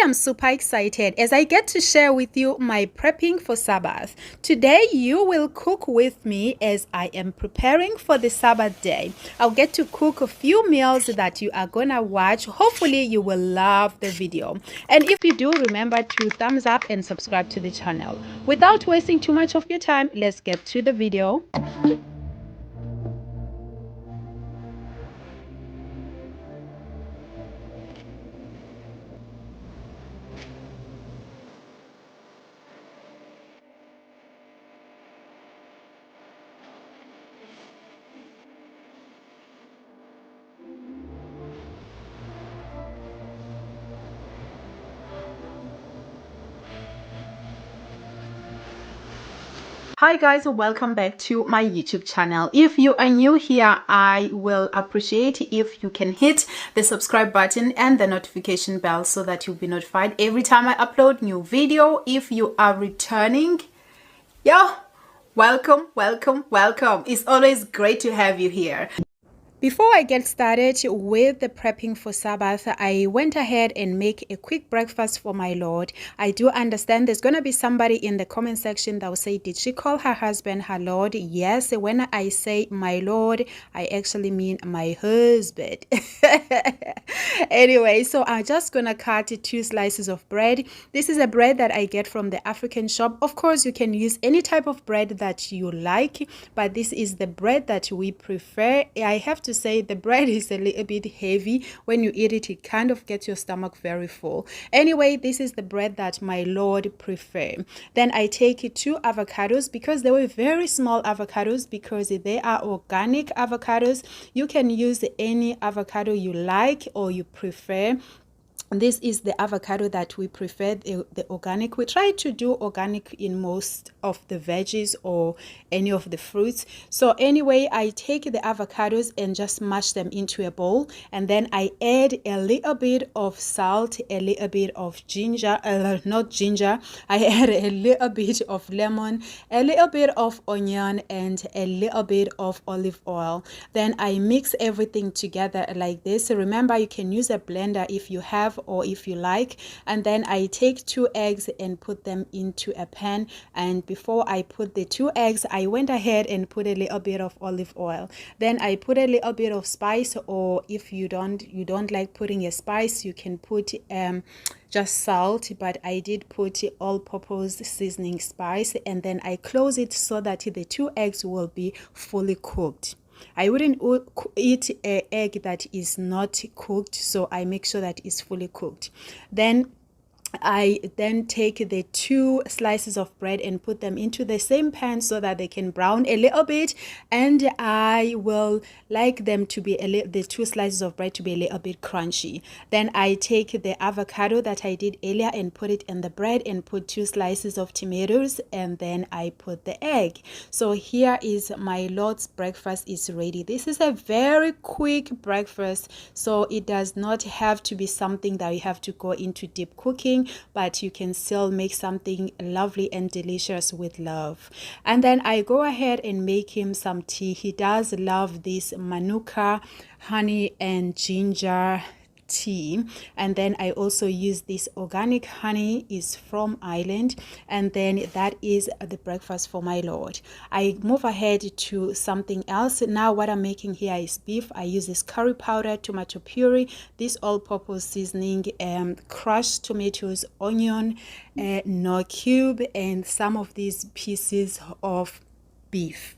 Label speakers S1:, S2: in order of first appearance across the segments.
S1: I am super excited as I get to share with you my prepping for Sabbath. Today you will cook with me as I am preparing for the Sabbath day. I'll get to cook a few meals that you are gonna watch. Hopefully you will love the video. And if you do, remember to thumbs up and subscribe to the channel. Without wasting too much of your time, let's get to the video. Hi guys, welcome back to my YouTube channel. If you are new here, I will appreciate if you can hit the subscribe button and the notification bell so that you'll be notified every time I upload new video. If you are returning, welcome. It's always great to have you here. Before I get started with the prepping for Sabbath, I went ahead and make a quick breakfast for my Lord. I do understand there's going to be somebody in the comment section that will say, did she call her husband her Lord? Yes, when I say my Lord, I actually mean my husband. Anyway, so I'm just going to cut 2 slices of bread. This is a bread that I get from the African shop. Of course, you can use any type of bread that you like, but this is the bread that we prefer. I have to say the bread is a little bit heavy. When you eat it, it kind of gets your stomach very full. Anyway, this is the bread that my Lord prefer. Then I take 2 avocados because they were very small avocados because they are organic avocados. You can use any avocado you like or you prefer. This is the avocado that we prefer, the organic. We try to do organic in most of the veggies or any of the fruits. So anyway, I take the avocados and just mash them into a bowl, and then I add a little bit of salt, a little bit of ginger, not ginger, I add a little bit of lemon, a little bit of onion, and a little bit of olive oil. Then I mix everything together like this. Remember, you can use a blender if you have or if you like. And then I take 2 eggs and put them into a pan, and before I put the 2 eggs, I went ahead and put a little bit of olive oil. Then I put a little bit of spice, or if you don't like putting a spice, you can put just salt, but I did put all-purpose seasoning spice, and then I close it so that the 2 eggs will be fully cooked. I wouldn't eat an egg that is not cooked, so I make sure that it's fully cooked. Then I take the 2 slices of bread and put them into the same pan so that they can brown a little bit, and I will like them to be the 2 slices of bread to be a little bit crunchy. Then I take the avocado that I did earlier and put it in the bread and put 2 slices of tomatoes, and then I put the egg. So here is my Lord's breakfast is ready. This is a very quick breakfast, so it does not have to be something that you have to go into deep cooking, but you can still make something lovely and delicious with love. And then I go ahead and make him some tea. He does love this manuka honey and ginger tea. And then I also use this organic honey, is from Ireland, and then that is the breakfast for my Lord. I move ahead to something else. Now what I'm making here is beef. I use this curry powder, tomato puree, this all-purpose seasoning, crushed tomatoes, onion, no cube, and some of these pieces of beef.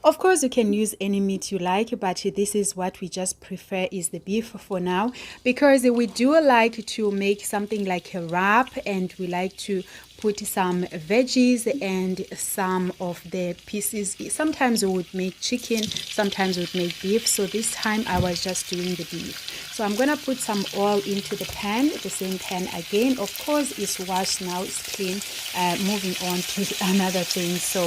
S1: Of course, you can use any meat you like, but this is what we just prefer is the beef for now, because we do like to make something like a wrap, and we like to put some veggies and some of the pieces. Sometimes we would make chicken, sometimes we would make beef. So this time I was just doing the beef. So I'm gonna put some oil into the pan, the same pan again. Of course, it's washed now, it's clean. Moving on to another thing. So,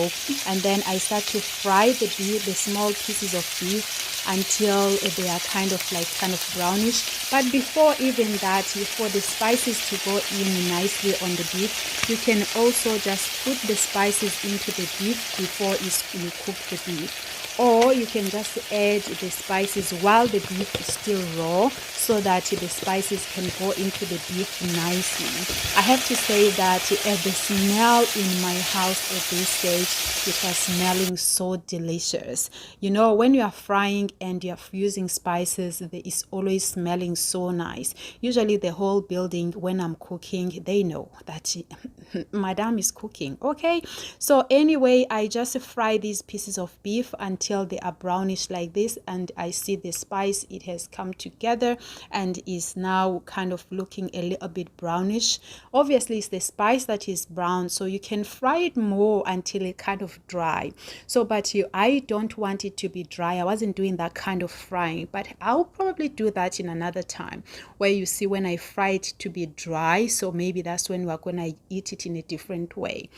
S1: and then I start to fry the beef, the small pieces of beef, until they are kind of brownish. But before even that, for the spices to go in nicely on the beef, you can also just put the spices into the beef before you cook the beef. or you can just add the spices while the beef is still raw, so that the spices can go into the beef nicely. I have to say that the smell in my house at this stage, it was smelling so delicious. You know, when you are frying and you are using spices, there is always smelling so nice. Usually the whole building, when I'm cooking, they know that Madame is cooking. Okay, so anyway, I just fry these pieces of beef until they are brownish like this, and I see the spice, it has come together and is now kind of looking a little bit brownish. Obviously it's the spice that is brown, so you can fry it more until it kind of dry. So but I don't want it to be dry. I wasn't doing that kind of frying, but I'll probably do that in another time, where you see when I fry it to be dry, so maybe that's when we're gonna eat it in a different way.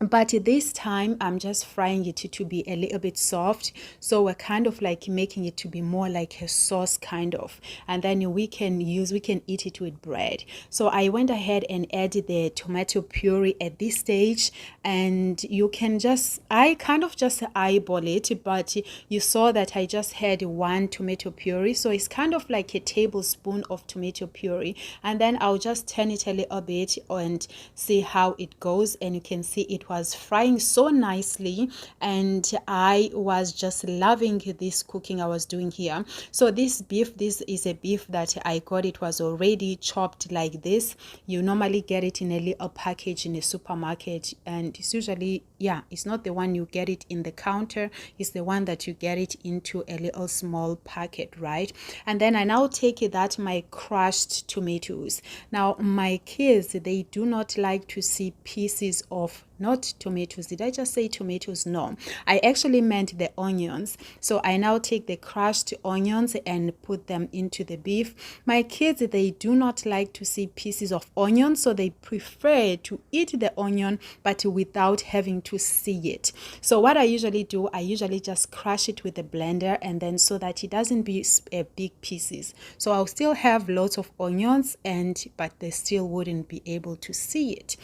S1: But this time I'm just frying it to be a little bit soft, so we're kind of like making it to be more like a sauce kind of, and then we can eat it with bread. So I went ahead and added the tomato puree at this stage, and you can just, I kind of just eyeball it, but you saw that I just had one tomato puree, so it's kind of like a tablespoon of tomato puree, and then I'll just turn it a little bit and see how it goes. And you can see it was frying so nicely, and I was just loving this cooking I was doing here. So this beef, this is a beef that I got, it was already chopped like this. You normally get it in a little package in a supermarket, and it's usually, yeah, it's not the one you get it in the counter, it's the one that you get it into a little small packet, right? And then I now take that my crushed tomatoes. Now my kids, they do not like to see pieces of, not tomatoes, did I just say tomatoes? No, I actually meant the onions. So I now take the crushed onions and put them into the beef. My kids, they do not like to see pieces of onion, so they prefer to eat the onion but without having to see it. So what I usually do, I usually just crush it with a blender, and then so that it doesn't be big pieces. So I'll still have lots of onions, but they still wouldn't be able to see it.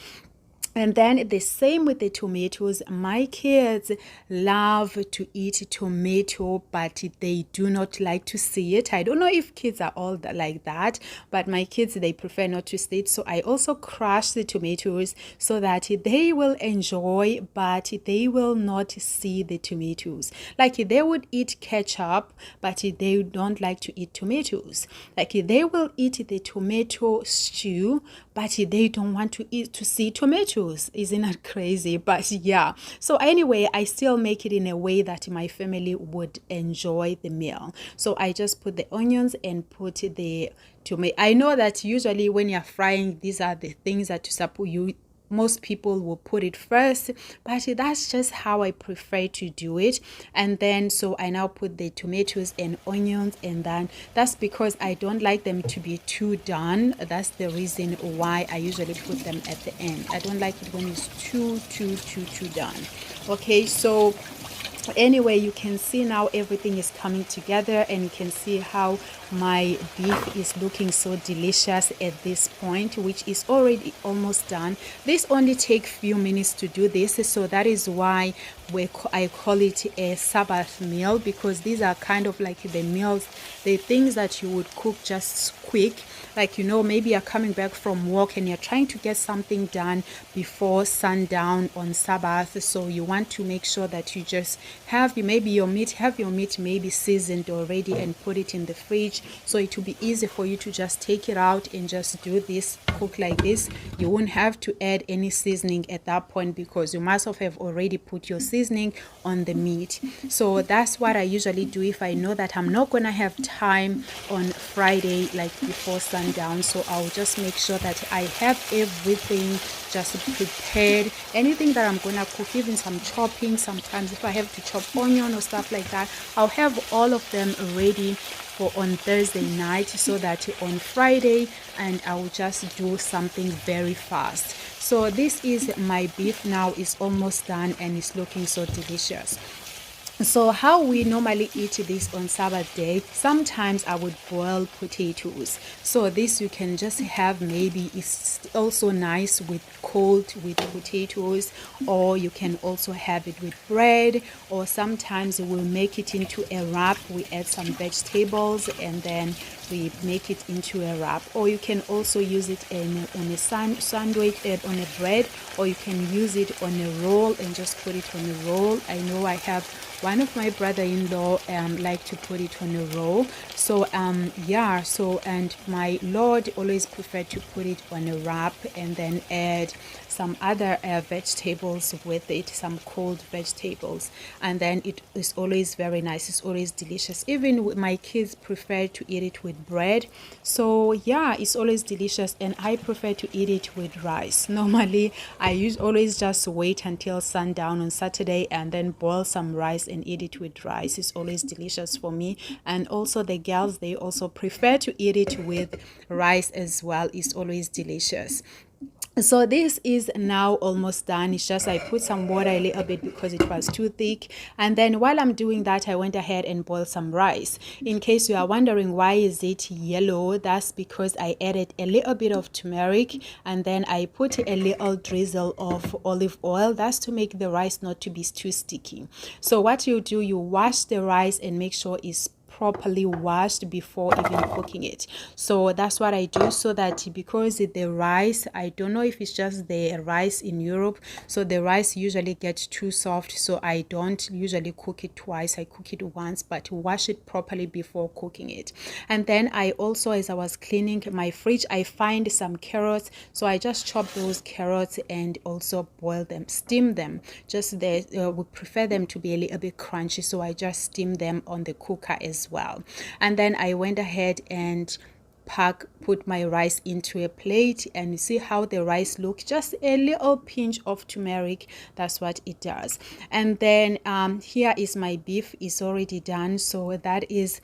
S1: And then the same with the tomatoes. My kids love to eat tomato, but they do not like to see it. I don't know if kids are all like that, but my kids, they prefer not to see it. So I also crush the tomatoes so that they will enjoy, but they will not see the tomatoes. Like they would eat ketchup, but they don't like to eat tomatoes. Like they will eat the tomato stew, but they don't want to see tomatoes. Isn't that crazy? But yeah, so anyway, I still make it in a way that my family would enjoy the meal. So I just put the onions and put the tomato. I know that usually when you're frying, these are the things that most people will put it first, but that's just how I prefer to do it. And then so I now put the tomatoes and onions, and then that's because I don't like them to be too done. That's the reason why I usually put them at the end. I don't like it when it's too done. Okay, so anyway, you can see now everything is coming together, and you can see how my beef is looking so delicious at this point, which is already almost done. This only takes few minutes to do this, so that is why I call it a Sabbath meal, because these are kind of like the meals, the things that you would cook just quick. Like, you know, maybe you're coming back from work and you're trying to get something done before sundown on Sabbath, so you want to make sure that you just have your meat maybe seasoned already and put it in the fridge, so it will be easy for you to just take it out and just do this, cook like this. You won't have to add any seasoning at that point, because you must have already put your seasoning on the meat. So that's what I usually do if I know that I'm not gonna have time on Friday, like before sundown. So I'll just make sure that I have everything just prepared. Anything that I'm gonna cook, even some chopping, sometimes if I have to chop onion or stuff like that, I'll have all of them ready for on Thursday night, so that on Friday and I will just do something very fast. So this is my beef now, is almost done and it's looking so delicious. So how we normally eat this on Sabbath day, sometimes I would boil potatoes. So this you can just have, maybe it's also nice with cold with potatoes, or you can also have it with bread, or sometimes we'll make it into a wrap. We add some vegetables and then we make it into a wrap, or you can also use it on a sandwich, on a bread, or you can use it on a roll and just put it on a roll. I know I have one of my brother-in-law like to put it on a roll. So yeah, so and my lord always preferred to put it on a wrap and then add some other vegetables with it, some cold vegetables, and then it is always very nice. It's always delicious. Even my kids prefer to eat it with bread. So yeah, it's always delicious, and I prefer to eat it with rice. Normally I always just wait until sundown on Saturday and then boil some rice and eat it with rice. It's always delicious for me. And also the girls, they also prefer to eat it with rice as well. It's always delicious. So this is now almost done. It's just I put some water a little bit because it was too thick, and then while I'm doing that, I went ahead and boiled some rice. In case you are wondering why is it yellow, that's because I added a little bit of turmeric and then I put a little drizzle of olive oil. That's to make the rice not to be too sticky. So what you do, you wash the rice and make sure it's properly washed before even cooking it. So that's what I do, so that because the rice, I don't know if it's just the rice in Europe, so the rice usually gets too soft, so I don't usually cook it twice. I cook it once, but wash it properly before cooking it. And then I also, as I was cleaning my fridge, I find some carrots, so I just chop those carrots and also boil them, steam them. Just we prefer them to be a little bit crunchy, so I just steam them on the cooker as well. And then I went ahead and put my rice into a plate, and you see how the rice looks, just a little pinch of turmeric, that's what it does. And then here is my beef, is already done. So that is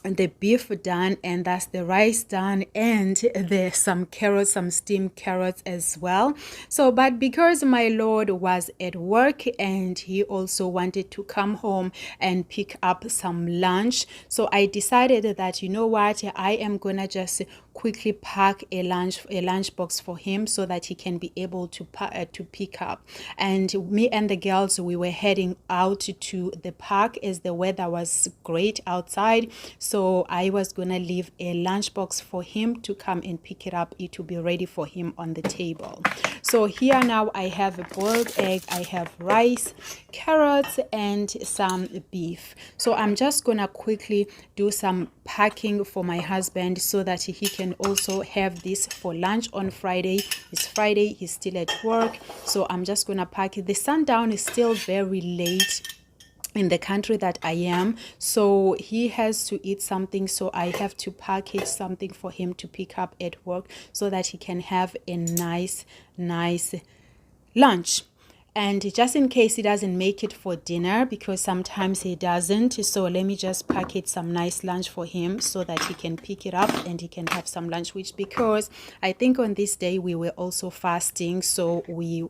S1: the beef done, and that's the rice done, and there's some carrots, some steamed carrots as well. So but because my lord was at work and he also wanted to come home and pick up some lunch, so I decided that, you know what, I am gonna just quickly pack a lunch box for him so that he can be able to pick up. And me and the girls, we were heading out to the park as the weather was great outside. So I was gonna leave a lunchbox for him to come and pick it up. It will be ready for him on the table. So here now I have a boiled egg, I have rice, carrots, and some beef. So I'm just gonna quickly do some packing for my husband so that he can also have this for lunch on Friday. It's Friday, he's still at work, so I'm just gonna pack it. The sundown is still very late in the country that I am, so he has to eat something, so I have to package something for him to pick up at work so that he can have a nice lunch. And just in case he doesn't make it for dinner, because sometimes he doesn't, so let me just package some nice lunch for him so that he can pick it up and he can have some lunch, which, because I think on this day we were also fasting, so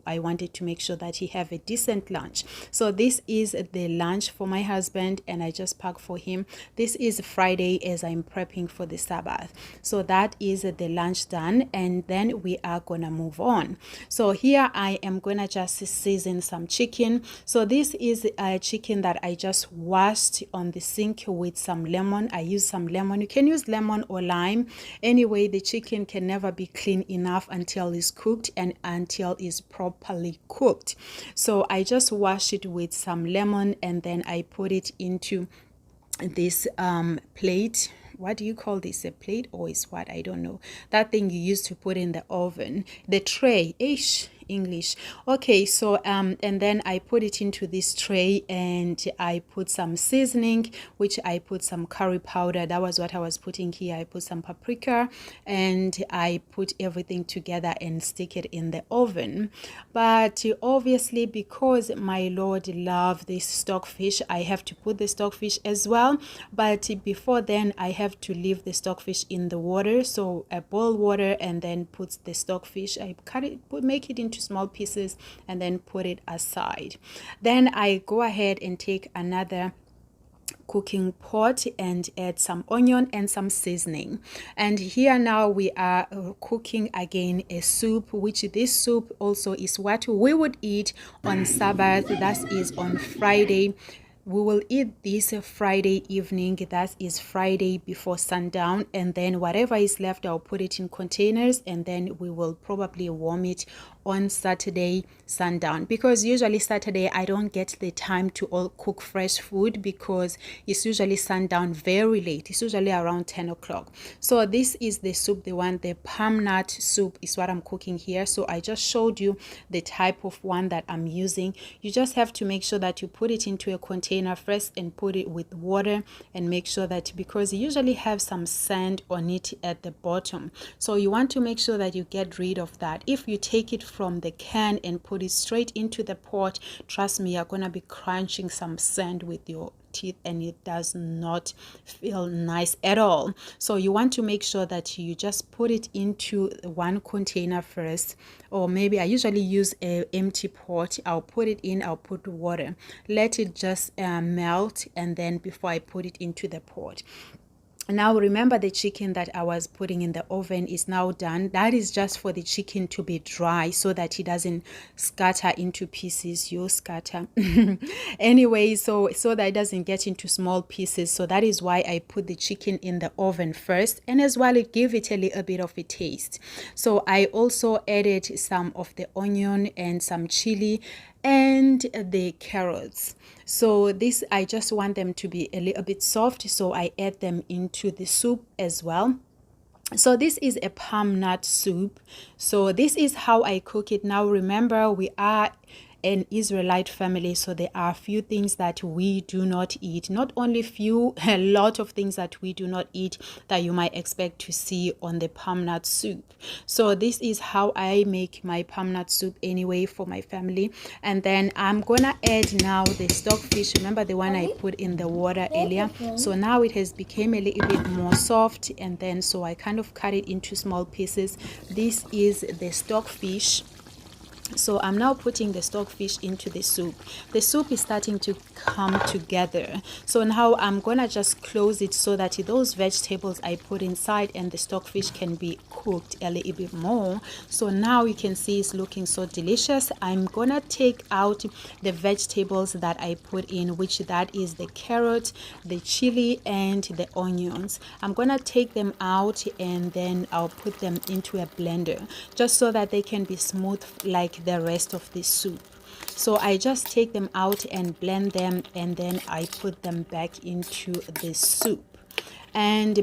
S1: I wanted to make sure that he have a decent lunch. So this is the lunch for my husband, and I just packed for him. This is Friday as I'm prepping for the Sabbath. So that is the lunch done, and then we are gonna move on. So here I am gonna just season some chicken. So this is a chicken that I just washed on the sink with some lemon. I use some lemon. You can use lemon or lime. Anyway, the chicken can never be clean enough until it's cooked and until it's properly cooked. So I just wash it with some lemon, and then I put it into this plate. What do you call this, a plate, or is what, I don't know, that thing you used to put in the oven, the tray, English. Okay, so and then I put it into this tray, and I put some seasoning, which I put some curry powder. That was what I was putting here. I put some paprika, and I put everything together and stick it in the oven. But obviously, because my lord loved this stockfish, I have to put the stockfish as well. But before then, I have to leave the stockfish in the water. So I boil water and then put the stockfish, I cut it, make it into into small pieces and then put it aside. Then I go ahead and take another cooking pot and add some onion and some seasoning. And here now we are cooking again a soup, which this soup also is what we would eat on Sabbath, that is on Friday. We will eat this Friday evening, that is Friday before sundown, and then whatever is left I'll put it in containers, and then we will probably warm it on Saturday sundown, because usually Saturday I don't get the time to all cook fresh food because it's usually sundown very late. It's usually around 10 o'clock. So this is the soup, the palm nut soup is what I'm cooking here. So I just showed you the type of one that I'm using. You just have to make sure that you put it into a container first and put it with water, and make sure that, because you usually have some sand on it at the bottom, so you want to make sure that you get rid of that. If you take it from the can and put it straight into the pot, trust me, you're gonna be crunching some sand with your teeth, and it does not feel nice at all. So you want to make sure that you just put it into one container first, or maybe I usually use an empty pot. I'll put it in, I'll put water, let it just melt, and then before I put it into the pot. Now remember, the chicken that I was putting in the oven is now done. That is just for the chicken to be dry so that it doesn't scatter into pieces. You scatter anyway, so that it doesn't get into small pieces. So that is why I put the chicken in the oven first, and as well it give it a little bit of a taste. So I also added some of the onion and some chili and the carrots. So this, I just want them to be a little bit soft, so I add them into the soup as well. So this is a palm nut soup. So this is how I cook it. Now remember, we are an Israelite family, so there are a few things that we do not eat. Not only few, a lot of things that we do not eat that you might expect to see on the palm nut soup. So this is how I make my palm nut soup anyway for my family. And then I'm gonna add now the stockfish. Remember the one I put in the water earlier? So now it has become a little bit more soft, and then so I kind of cut it into small pieces. This is the stockfish. So I'm now putting the stockfish into the soup. The soup is starting to come together. So now I'm gonna just close it so that those vegetables I put inside and the stockfish can be cooked a little bit more. So now you can see it's looking so delicious. I'm gonna take out the vegetables that I put in, which that is the carrot, the chili, and the onions. I'm gonna take them out, and then I'll put them into a blender just so that they can be smooth like the rest of the soup. So I just take them out and blend them, and then I put them back into the soup.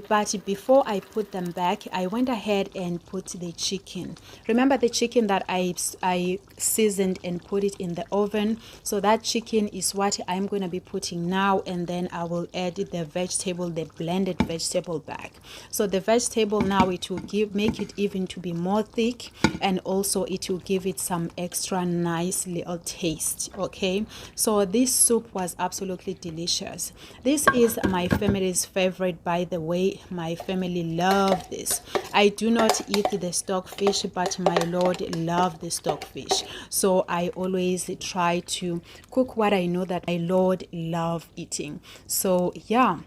S1: But before I put them back, I went ahead and put the chicken. Remember the chicken that I seasoned and put it in the oven? So that chicken is what I'm going to be putting now, and then I will add the vegetable, the blended vegetable back. So the vegetable now, it will make it even to be more thick, and also it will give it some extra nice little taste. Okay, so this soup was absolutely delicious. This is my family's favorite. By the way, my family love this. I do not eat the stockfish, but my Lord loved the stockfish. So I always try to cook what I know that my Lord love eating. So yeah.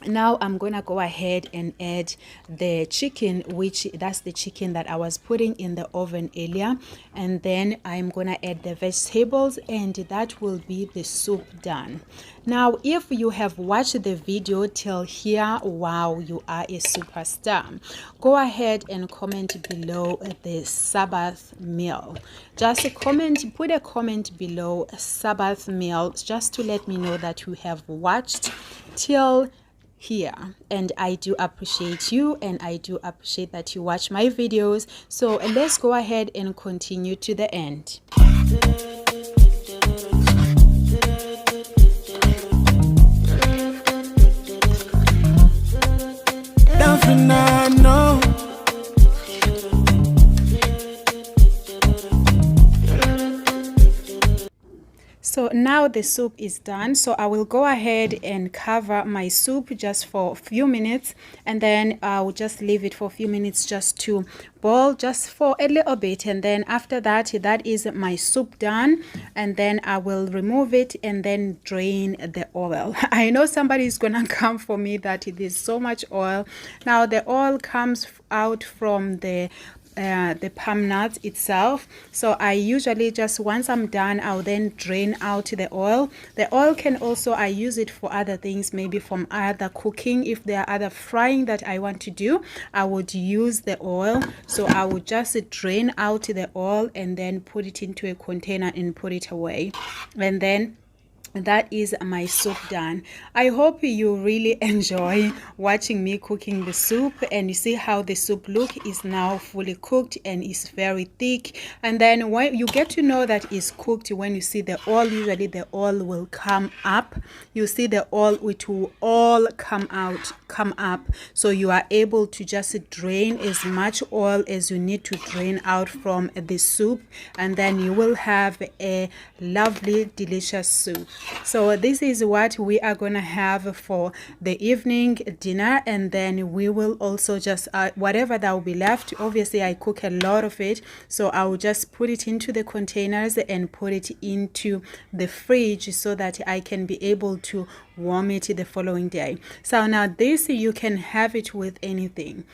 S1: Now I'm gonna go ahead and add the chicken, which that's the chicken that I was putting in the oven earlier, and then I'm gonna add the vegetables, and that will be the soup done. Now if you have watched the video till here, wow, you are a superstar. Go ahead and comment below the Sabbath meal. Just comment, put a comment below Sabbath meals, just to let me know that you have watched till here, and I do appreciate you, and I do appreciate that you watch my videos. So let's go ahead and continue to the end. So now the soup is done, so I will go ahead and cover my soup just for a few minutes, and then I will just leave it for a few minutes just to boil just for a little bit, and then after that, that is my soup done, and then I will remove it and then drain the oil. I know somebody is gonna come for me that it is so much oil. Now the oil comes out from the palm nut itself, so I usually just, once I'm done, I'll then drain out the oil. The oil can also, I use it for other things, maybe from other cooking. If there are other frying that I want to do, I would use the oil. So I would just drain out the oil and then put it into a container and put it away, and then that is my soup done. I hope you really enjoy watching me cooking the soup, and you see how the soup look is now fully cooked and is very thick. And then when you get to know that it's cooked, when you see the oil, usually the oil will come up. You see the oil, it will all come up, so you are able to just drain as much oil as you need to drain out from the soup, and then you will have a lovely, delicious soup. So this is what we are gonna have for the evening dinner, and then we will also just whatever that will be left. Obviously I cook a lot of it, so I will just put it into the containers and put it into the fridge so that I can be able to warm it the following day. So now this, you can have it with anything.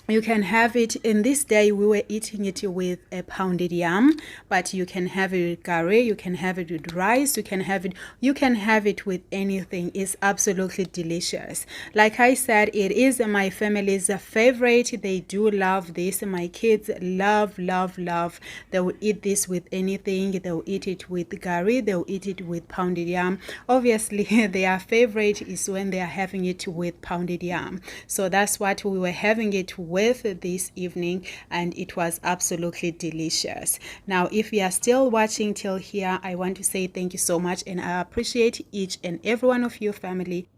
S1: You can have it, in this day we were eating it with a pounded yam, but you can have it with curry, you can have it with rice, you can have it with anything. It's absolutely delicious. Like I said, it is my family's favorite. They do love this. My kids love. They will eat this with anything. They will eat it with curry, they will eat it with pounded yam. Obviously their favorite is when they are having it with pounded yam. So that's what we were having it with this evening, and it was absolutely delicious. Now if you are still watching till here, I want to say thank you so much, and I appreciate each and every one of you, family.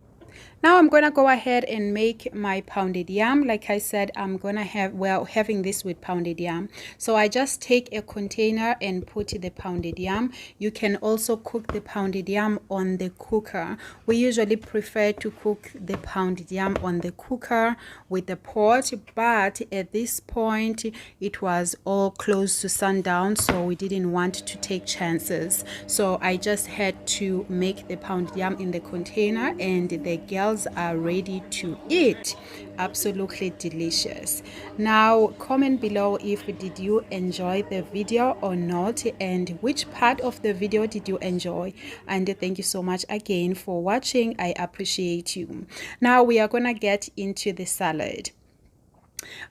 S1: Now I'm gonna go ahead and make my pounded yam. Like I said, I'm gonna having this with pounded yam. So I just take a container and put the pounded yam. You can also cook the pounded yam on the cooker. We usually prefer to cook the pounded yam on the cooker with the pot, but at this point it was all close to sundown, so we didn't want to take chances. So I just had to make the pounded yam in the container, and the girls are ready to eat. Absolutely delicious. Now comment below if did you enjoy the video or not, and which part of the video did you enjoy. And thank you so much again for watching. I appreciate you. Now we are gonna get into the salad.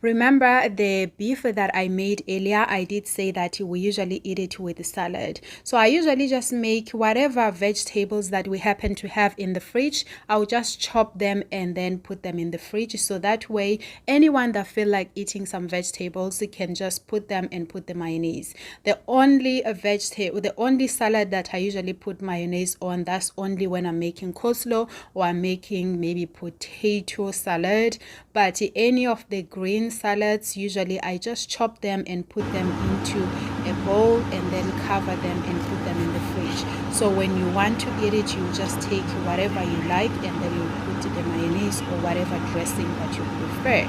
S1: Remember the beef that I made earlier, I did say that we usually eat it with salad. So I usually just make whatever vegetables that we happen to have in the fridge. I'll just chop them and then put them in the fridge, so that way anyone that feel like eating some vegetables can just put them and put the mayonnaise. The only salad that I usually put mayonnaise on, that's only when I'm making coleslaw or I'm making maybe potato salad. But any of the green salads, usually I just chop them and put them into a bowl and then cover them and put them in the fridge. So when you want to eat it, you just take whatever you like and then you put the mayonnaise or whatever dressing that you prefer.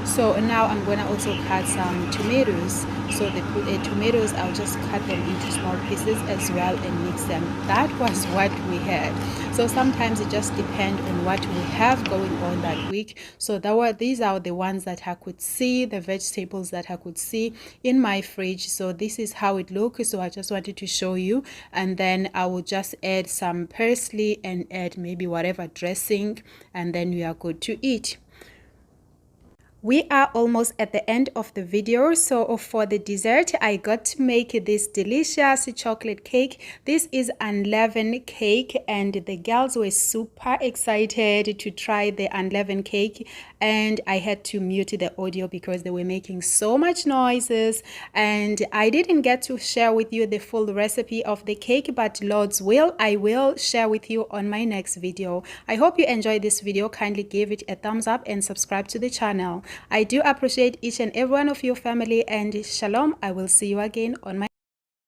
S1: So now I'm going to also cut some tomatoes. So the tomatoes, I'll just cut them into small pieces as well and mix them. That was what we had. So sometimes it just depends on what we have going on that week. So these are the ones that I could see, the vegetables that I could see in my fridge. So this is how it looks. So I just wanted to show you, and then I will just add some parsley and add maybe whatever dressing, and then we are good to eat. We are almost at the end of the video. So for the dessert, I got to make this delicious chocolate cake. This is unleavened cake, and the girls were super excited to try the unleavened cake, and I had to mute the audio because they were making so much noises, and I didn't get to share with you the full recipe of the cake, but Lord's will, I will share with you on my next video. I hope you enjoyed this video. Kindly give it a thumbs up and subscribe to the channel. I do appreciate each and every one of your family, and shalom. I will see you again on my